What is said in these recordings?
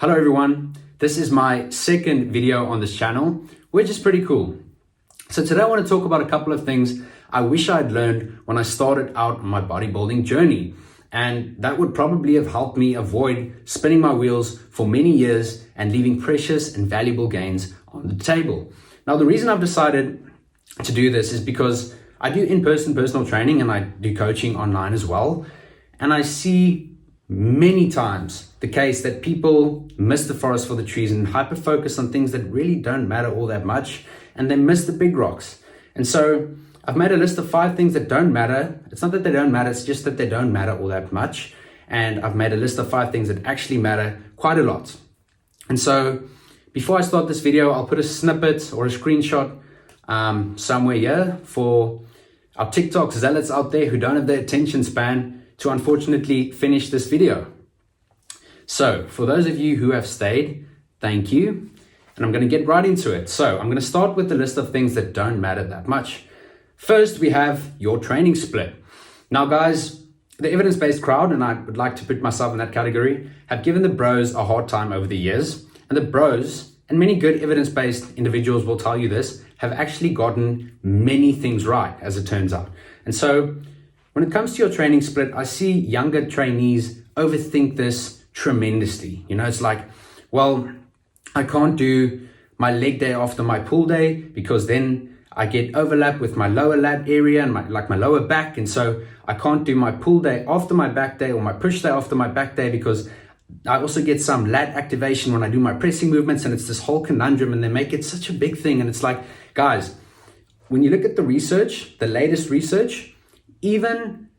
Hello everyone, this is my second video on this channel, which is pretty cool. So today I want to talk about a couple of things I wish I'd learned when I started out on my bodybuilding journey. And that would probably have helped me avoid spinning my wheels for many years and leaving precious and valuable gains on the table. Now, the reason I've decided to do this is because I do in-person personal training and I do coaching online as well. And I see many times the case that people miss the forest for the trees and hyper focus on things that really don't matter all that much, and they miss the big rocks. And so I've made a list of 5 things that don't matter. It's not that they don't matter, it's just that they don't matter all that much. And I've made a list of 5 things that actually matter quite a lot. And so before I start this video, I'll put a snippet or a screenshot somewhere here for our TikTok zealots out there who don't have the attention span to unfortunately finish this video. So for those of you who have stayed, thank you. And I'm going to get right into it. So I'm going to start with the list of things that don't matter that much. First, we have your training split. Now guys, the evidence-based crowd, and I would like to put myself in that category, have given the bros a hard time over the years. And the bros, and many good evidence-based individuals will tell you this, have actually gotten many things right, as it turns out. And so when it comes to your training split, I see younger trainees overthink this tremendously. You know, it's like, well, I can't do my leg day after my pull day because then I get overlap with my lower lat area and my lower back. And so I can't do my pull day after my back day or my push day after my back day because I also get some lat activation when I do my pressing movements, and it's this whole conundrum, and they make it such a big thing. And it's like, guys, when you look at the research, the latest research, even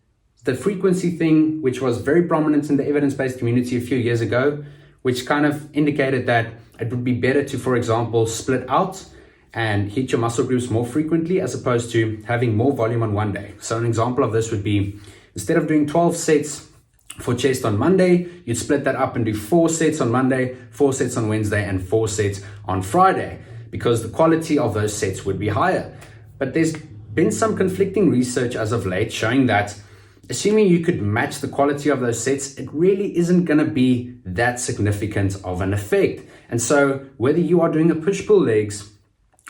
the frequency thing, which was very prominent in the evidence-based community a few years ago, which kind of indicated that it would be better to, for example, split out and hit your muscle groups more frequently as opposed to having more volume on one day. So an example of this would be, instead of doing 12 sets for chest on Monday, you'd split that up and do 4 sets on Monday, 4 sets on Wednesday, and 4 sets on Friday, because the quality of those sets would be higher. But there's been some conflicting research as of late showing that assuming you could match the quality of those sets, it really isn't going to be that significant of an effect. And so whether you are doing a push-pull legs,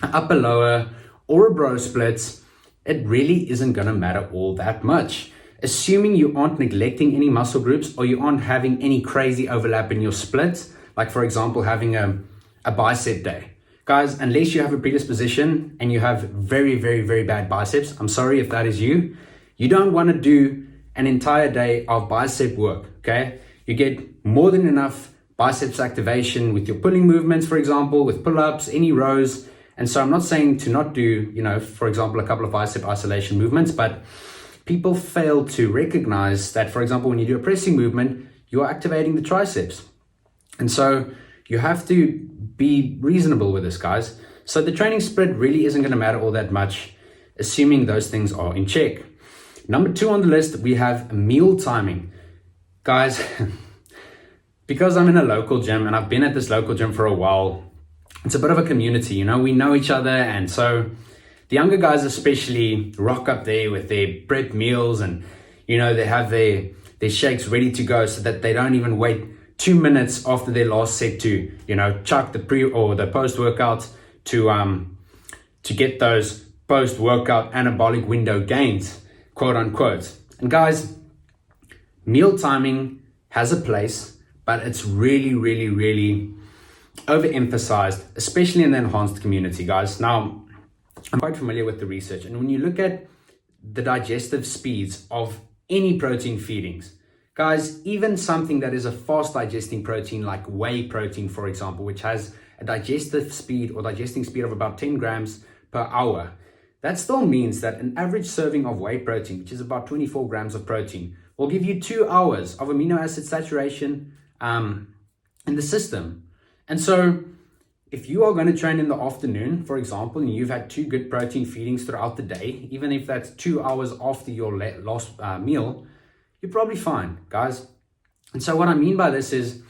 upper lower, or a bro split, it really isn't going to matter all that much. Assuming you aren't neglecting any muscle groups or you aren't having any crazy overlap in your split, like for example having a bicep day. Guys, unless you have a predisposition and you have very, very, very bad biceps, I'm sorry if that is you, you don't want to do an entire day of bicep work, okay? You get more than enough biceps activation with your pulling movements, for example, with pull-ups, any rows. And so I'm not saying to not do, for example, a couple of bicep isolation movements, but people fail to recognize that, for example, when you do a pressing movement, you're activating the triceps. And so you have to be reasonable with this, guys. So the training split really isn't going to matter all that much, assuming those things are in check. Number 2 on the list, we have meal timing. Guys, because I'm in a local gym and I've been at this local gym for a while, it's a bit of a community, we know each other. And so the younger guys especially rock up there with their prep meals and, they have their shakes ready to go so that they don't even wait 2 minutes after their last set to, chuck the pre or the post-workout to get those post-workout anabolic window gains, quote unquote. And guys, meal timing has a place, but it's really, really, really overemphasized, especially in the enhanced community, guys. Now, I'm quite familiar with the research, and when you look at the digestive speeds of any protein feedings, guys, even something that is a fast digesting protein like whey protein, for example, which has a digestive speed or digesting speed of about 10 grams per hour, that still means that an average serving of whey protein, which is about 24 grams of protein, will give you 2 hours of amino acid saturation in the system. And so if you are going to train in the afternoon, for example, and you've had 2 good protein feedings throughout the day, even if that's 2 hours after your last meal, you're probably fine, guys. And so what I mean by this is,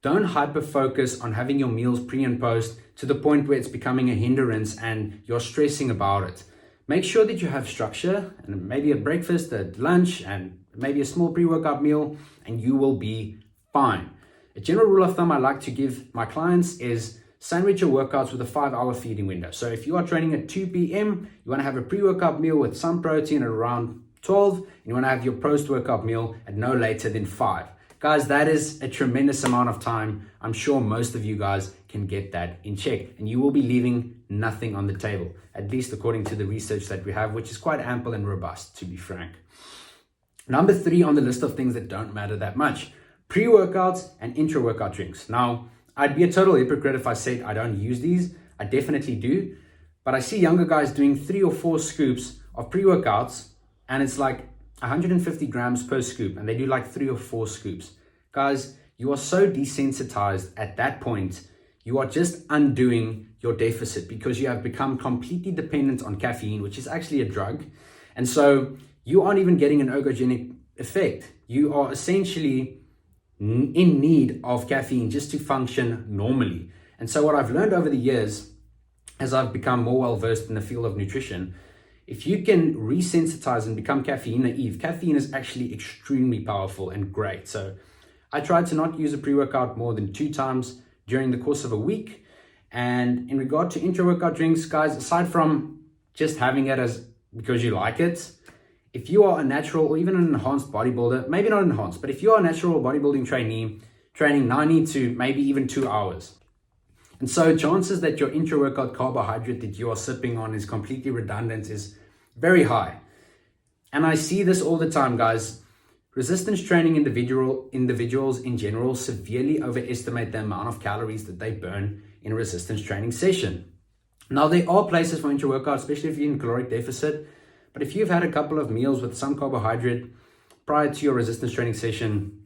don't hyper focus on having your meals pre and post to the point where it's becoming a hindrance and you're stressing about it. Make sure that you have structure and maybe a breakfast, a lunch, and maybe a small pre-workout meal, and you will be fine. A general rule of thumb I like to give my clients is sandwich your workouts with a 5-hour feeding window. So if you are training at 2 p.m., you want to have a pre-workout meal with some protein at around 12, and you want to have your post-workout meal at no later than 5. Guys, that is a tremendous amount of time. I'm sure most of you guys can get that in check, and you will be leaving nothing on the table, at least according to the research that we have, which is quite ample and robust, to be frank. Number 3 on the list of things that don't matter that much: pre-workouts and intra-workout drinks. Now, I'd be a total hypocrite if I said I don't use these. I definitely do, but I see younger guys doing 3 or 4 scoops of pre-workouts, and it's like 150 grams per scoop, and they do like 3 or 4 scoops. Guys, you are so desensitized at that point. You are just undoing your deficit because you have become completely dependent on caffeine, which is actually a drug. And so you aren't even getting an ergogenic effect. You are essentially in need of caffeine just to function normally. And so what I've learned over the years, as I've become more well-versed in the field of nutrition, if you can resensitize and become caffeine naive, caffeine is actually extremely powerful and great. So I try to not use a pre-workout more than 2 times during the course of a week. And in regard to intra-workout drinks, guys, aside from just having it as because you like it, if you are a natural or even an enhanced bodybuilder, maybe not enhanced, but if you are a natural bodybuilding trainee, training 90 to maybe even 2 hours, and so chances that your intra-workout carbohydrate that you are sipping on is completely redundant is very high. And I see this all the time, guys. Resistance training individuals in general severely overestimate the amount of calories that they burn in a resistance training session. Now, there are places for intra-workout, especially if you're in caloric deficit, but if you've had a couple of meals with some carbohydrate prior to your resistance training session,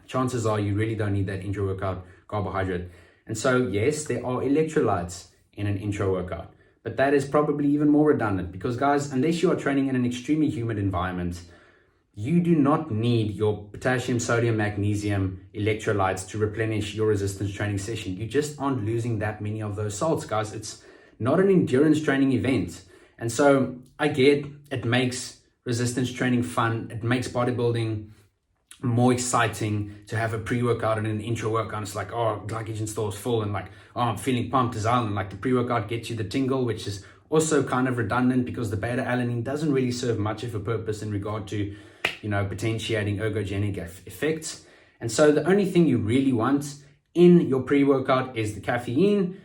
chances are you really don't need that intra-workout carbohydrate. And so, yes, there are electrolytes in an intra-workout, but that is probably even more redundant because, guys, unless you are training in an extremely humid environment, you do not need your potassium, sodium, magnesium electrolytes to replenish your resistance training session. You just aren't losing that many of those salts, guys. It's not an endurance training event. And so I get it makes resistance training fun. It makes bodybuilding more exciting to have a pre-workout and an intra-workout. It's like, oh, glycogen store's full, and like, oh, I'm feeling pumped as hell. And like the pre-workout gets you the tingle, which is also kind of redundant because the beta-alanine doesn't really serve much of a purpose in regard to, potentiating ergogenic effects. And so the only thing you really want in your pre-workout is the caffeine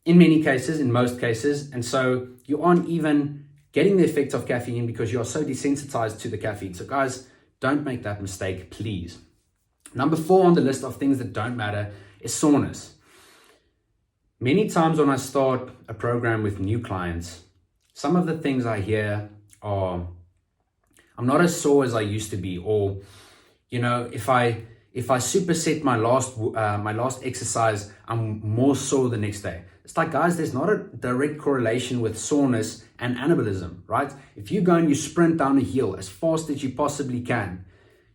in most cases. And so you aren't even getting the effects of caffeine because you are so desensitized to the caffeine. So guys, don't make that mistake, please. Number 4 on the list of things that don't matter is soreness. Many times when I start a program with new clients, some of the things I hear are, I'm not as sore as I used to be, or, if I superset my last exercise, I'm more sore the next day. It's like, guys, there's not a direct correlation with soreness and anabolism, right? If you go and you sprint down a hill as fast as you possibly can,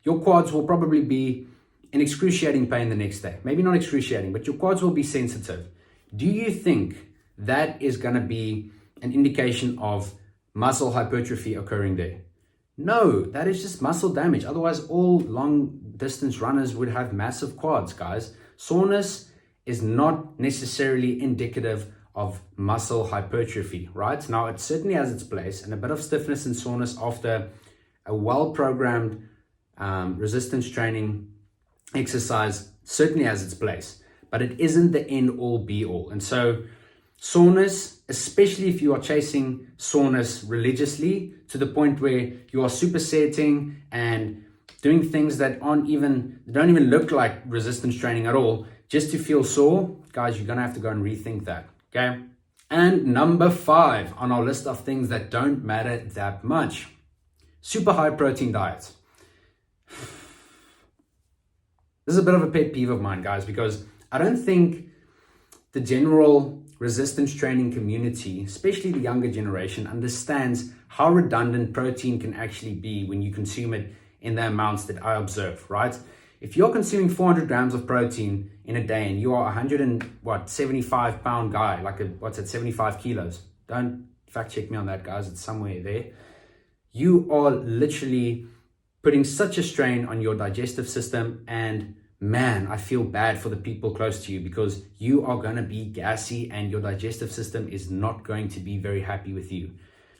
your quads will probably be in excruciating pain the next day. Maybe not excruciating, but your quads will be sensitive. Do you think that is going to be an indication of muscle hypertrophy occurring there? No, that is just muscle damage. Otherwise, all long distance runners would have massive quads, guys. Soreness is not necessarily indicative of muscle hypertrophy, right? Now, it certainly has its place, and a bit of stiffness and soreness after a well-programmed resistance training exercise certainly has its place, but it isn't the end-all be-all. And so soreness, especially if you are chasing soreness religiously to the point where you are supersetting and doing things that don't even look like resistance training at all, just to feel sore, guys, you're gonna have to go and rethink that, okay? And number 5 on our list of things that don't matter that much, super high protein diets. This is a bit of a pet peeve of mine, guys, because I don't think the general resistance training community, especially the younger generation, understands how redundant protein can actually be when you consume it in the amounts that I observe, right? If you're consuming 400 grams of protein in a day and you are 75 pound guy, 75 kilos, don't fact check me on that, guys, it's somewhere there. You are literally putting such a strain on your digestive system and man, I feel bad for the people close to you, because you are going to be gassy and your digestive system is not going to be very happy with you.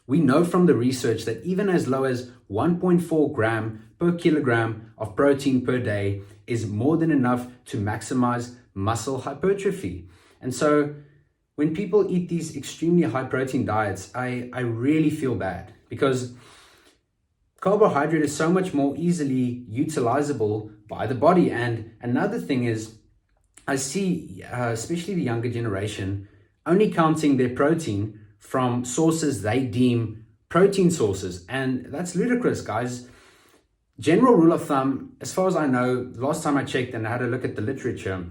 We know from the research that even as low as 1.4 gram per kilogram of protein per day is more than enough to maximize muscle hypertrophy. And so when people eat these extremely high protein diets, I really feel bad, because carbohydrate is so much more easily utilizable by the body. And another thing is, I see, especially the younger generation, only counting their protein from sources they deem protein sources. And that's ludicrous, guys. General rule of thumb, as far as I know, last time I checked and I had a look at the literature,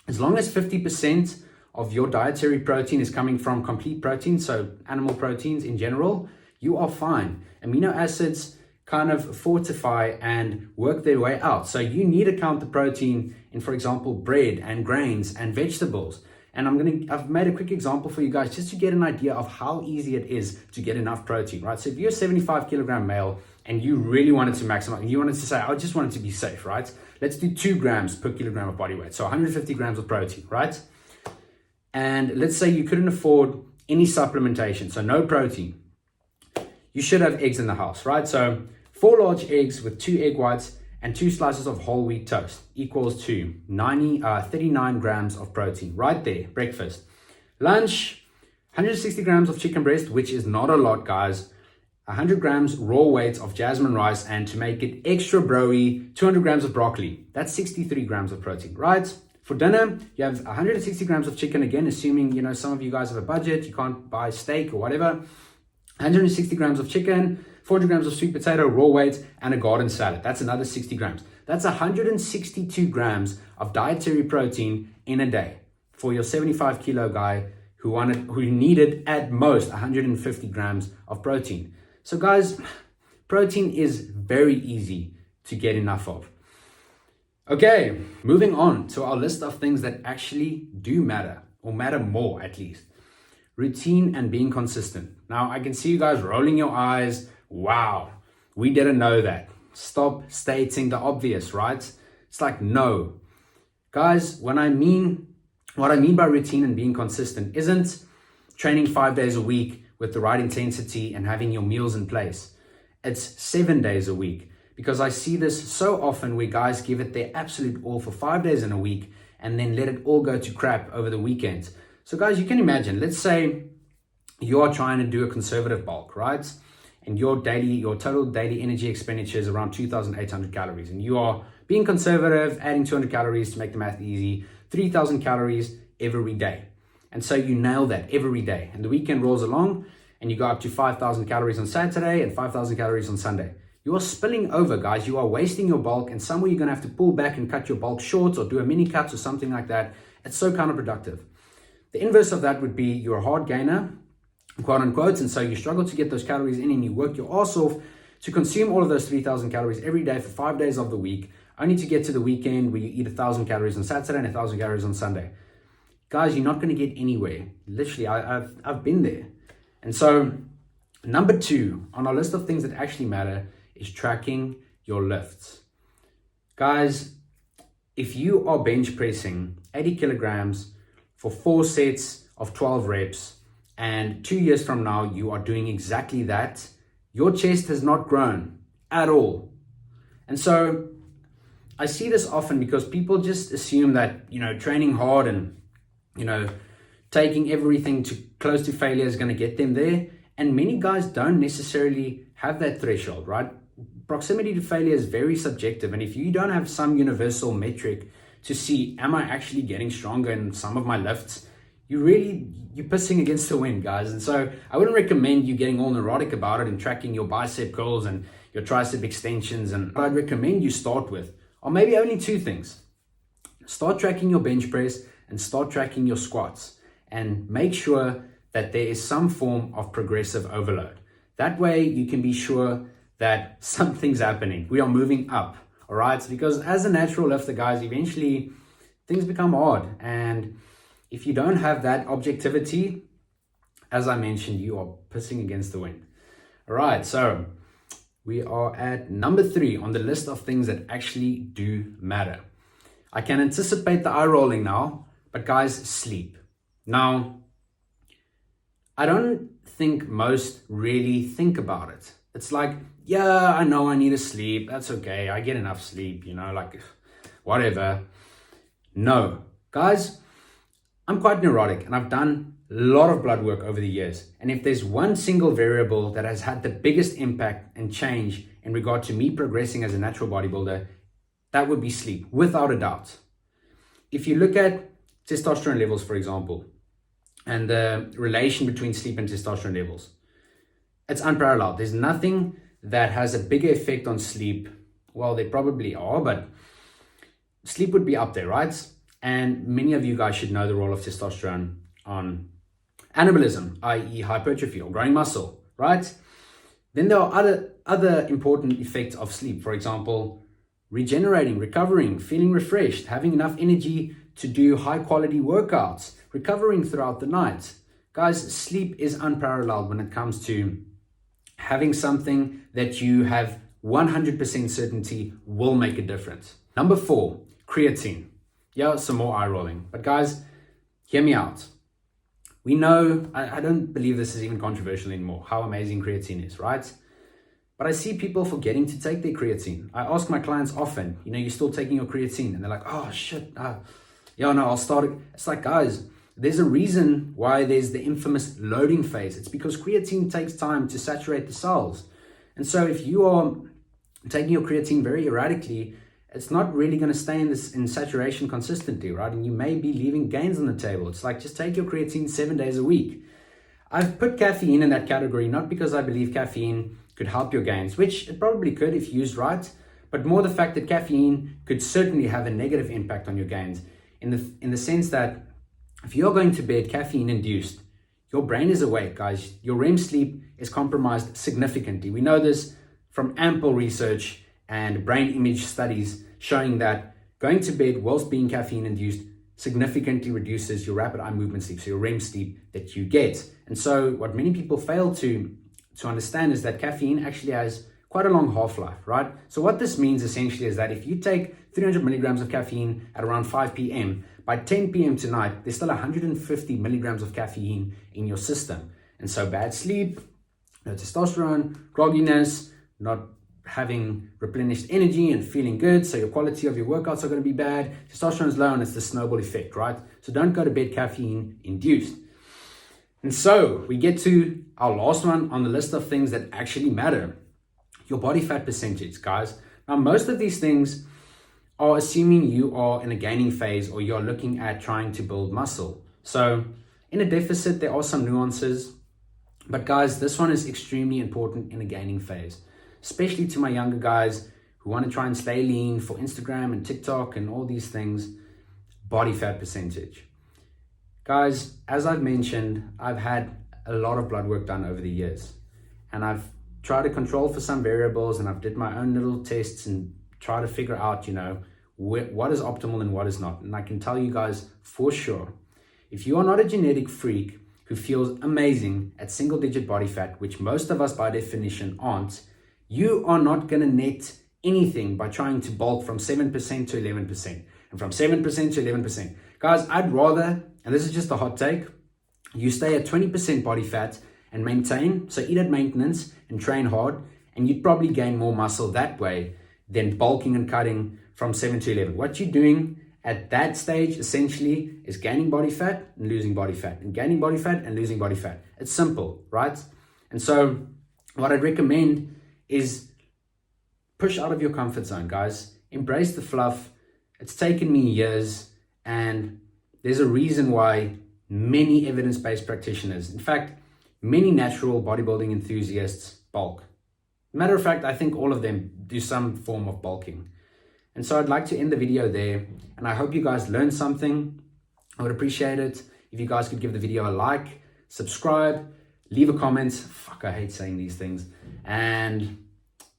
as long as 50% of your dietary protein is coming from complete protein, so animal proteins in general, you are fine. Amino acids kind of fortify and work their way out. So you need to count the protein in, for example, bread and grains and vegetables. And I've made a quick example for you guys just to get an idea of how easy it is to get enough protein, right? So if you're a 75 kilogram male and you really wanted to maximize, you wanted to say, I just want it to be safe, right? Let's do 2 grams per kilogram of body weight. So 150 grams of protein, right? And let's say you couldn't afford any supplementation, so no protein. You should have eggs in the house, right? So 4 large eggs with 2 egg whites and 2 slices of whole wheat toast equals to 39 grams of protein right there, breakfast. Lunch, 160 grams of chicken breast, which is not a lot, guys. 100 grams raw weight of jasmine rice, and to make it extra broy, 200 grams of broccoli. That's 63 grams of protein, right? For dinner, you have 160 grams of chicken, again, assuming, some of you guys have a budget, you can't buy steak or whatever. 160 grams of chicken, 400 grams of sweet potato, raw weight, and a garden salad. That's another 60 grams. That's 162 grams of dietary protein in a day for your 75 kilo guy who needed at most 150 grams of protein. So guys, protein is very easy to get enough of. Okay, moving on to our list of things that actually do matter, or matter more at least. Routine and being consistent. Now, I can see you guys rolling your eyes. Wow, we didn't know that. Stop stating the obvious, right? It's like, no. Guys, what I mean by routine and being consistent isn't training 5 days a week with the right intensity and having your meals in place. It's 7 days a week, because I see this so often where guys give it their absolute all for 5 days in a week and then let it all go to crap over the weekend. So guys, you can imagine, let's say you are trying to do a conservative bulk, right? And your total daily energy expenditure is around 2,800 calories. And you are being conservative, adding 200 calories to make the math easy, 3,000 calories every day. And so you nail that every day. And the weekend rolls along and you go up to 5,000 calories on Saturday and 5,000 calories on Sunday. You are spilling over, guys. You are wasting your bulk, and somewhere you're going to have to pull back and cut your bulk short or do a mini cut or something like that. It's so counterproductive. The inverse of that would be you're a hard gainer, quote unquote, and so you struggle to get those calories in and you work your ass off to consume all of those 3,000 calories every day for 5 days of the week, only to get to the weekend where you eat 1,000 calories on Saturday and 1,000 calories on Sunday. Guys, you're not going to get anywhere. Literally, I've been there. And so number 2 on our list of things that actually matter is tracking your lifts. Guys, if you are bench pressing 80 kilograms for 4 sets of 12 reps, and 2 years from now, you are doing exactly that, your chest has not grown at all. And so I see this often because people just assume that, training hard and, taking everything to close to failure is going to get them there. And many guys don't necessarily have that threshold, right? Proximity to failure is very subjective. And if you don't have some universal metric to see, am I actually getting stronger in some of my lifts, you're pissing against the wind, guys. And so I wouldn't recommend you getting all neurotic about it and tracking your bicep curls and your tricep extensions. And what I'd recommend you start with are maybe only 2 things. Start tracking your bench press and start tracking your squats, and make sure that there is some form of progressive overload. That way you can be sure that something's happening. We are moving up, all right? Because as a natural lifter, guys, eventually things become hard. And if you don't have that objectivity, as I mentioned, you are pissing against the wind. All right, so we are at number 3 on the list of things that actually do matter. I can anticipate the eye rolling now, but guys, sleep. Now, I don't think most really think about it. It's like, yeah, I know I need to sleep. That's okay. I get enough sleep, like whatever. No, guys, I'm quite neurotic and I've done a lot of blood work over the years. And if there's one single variable that has had the biggest impact and change in regard to me progressing as a natural bodybuilder, that would be sleep, without a doubt. If you look at testosterone levels, for example, and the relation between sleep and testosterone levels, it's unparalleled. There's nothing that has a bigger effect on sleep. Well, there probably are, but sleep would be up there, right? And many of you guys should know the role of testosterone on anabolism, i.e. hypertrophy or growing muscle, right? Then there are other important effects of sleep. For example, regenerating, recovering, feeling refreshed, having enough energy to do high quality workouts, recovering throughout the night. Guys, sleep is unparalleled when it comes to having something that you have 100% certainty will make a difference. Number 4, creatine. Yeah, some more eye rolling. But guys, hear me out. We know, I don't believe this is even controversial anymore, how amazing creatine is, right? But I see people forgetting to take their creatine. I ask my clients often, you're still taking your creatine? And they're like, oh shit, I'll start it. It's like, guys, there's a reason why there's the infamous loading phase. It's because creatine takes time to saturate the cells. And so if you are taking your creatine very erratically, it's not really going to stay in saturation consistently, right? And you may be leaving gains on the table. It's like, just take your creatine 7 days a week. I've put caffeine in that category, not because I believe caffeine could help your gains, which it probably could if used right, but more the fact that caffeine could certainly have a negative impact on your gains in the sense that if you're going to bed caffeine induced, your brain is awake, guys. Your REM sleep is compromised significantly. We know this from ample research and brain image studies showing that going to bed whilst being caffeine induced significantly reduces your rapid eye movement sleep, so your REM sleep that you get. And so what many people fail to understand is that caffeine actually has quite a long half-life, right? So what this means essentially is that if you take 300 milligrams of caffeine at around 5 p.m., by 10 p.m. tonight, there's still 150 milligrams of caffeine in your system. And so bad sleep, no testosterone, grogginess, not having replenished energy and feeling good, so your quality of your workouts are going to be bad. Testosterone is low and it's the snowball effect, right? So don't go to bed caffeine induced. And so we get to our last one on the list of things that actually matter. Your body fat percentage, guys. Now, most of these things are assuming you are in a gaining phase or you're looking at trying to build muscle. So in a deficit, there are some nuances, but guys, this one is extremely important in a gaining phase, especially to my younger guys who want to try and stay lean for Instagram and TikTok and all these things. Body fat percentage. Guys, as I've mentioned, I've had a lot of blood work done over the years, and I've tried to control for some variables, and I've did my own little tests and try to figure out, what is optimal and what is not. And I can tell you guys for sure, if you are not a genetic freak who feels amazing at single digit body fat, which most of us by definition aren't, you are not going to net anything by trying to bulk from 7% to 11% and from 7% to 11%. Guys, I'd rather, and this is just a hot take, you stay at 20% body fat and maintain, so eat at maintenance and train hard, and you'd probably gain more muscle that way than bulking and cutting from 7 to 11. What you're doing at that stage essentially is gaining body fat and losing body fat, and gaining body fat and losing body fat. It's simple, right? And so what I'd recommend is push out of your comfort zone, guys. Embrace the fluff. It's taken me years, and there's a reason why many evidence-based practitioners, in fact, many natural bodybuilding enthusiasts bulk. Matter of fact, I think all of them do some form of bulking. And so I'd like to end the video there, and I hope you guys learned something. I would appreciate it if you guys could give the video a like, subscribe, leave a comment. Fuck, I hate saying these things. And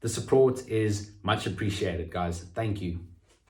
the support is much appreciated, guys. Thank you.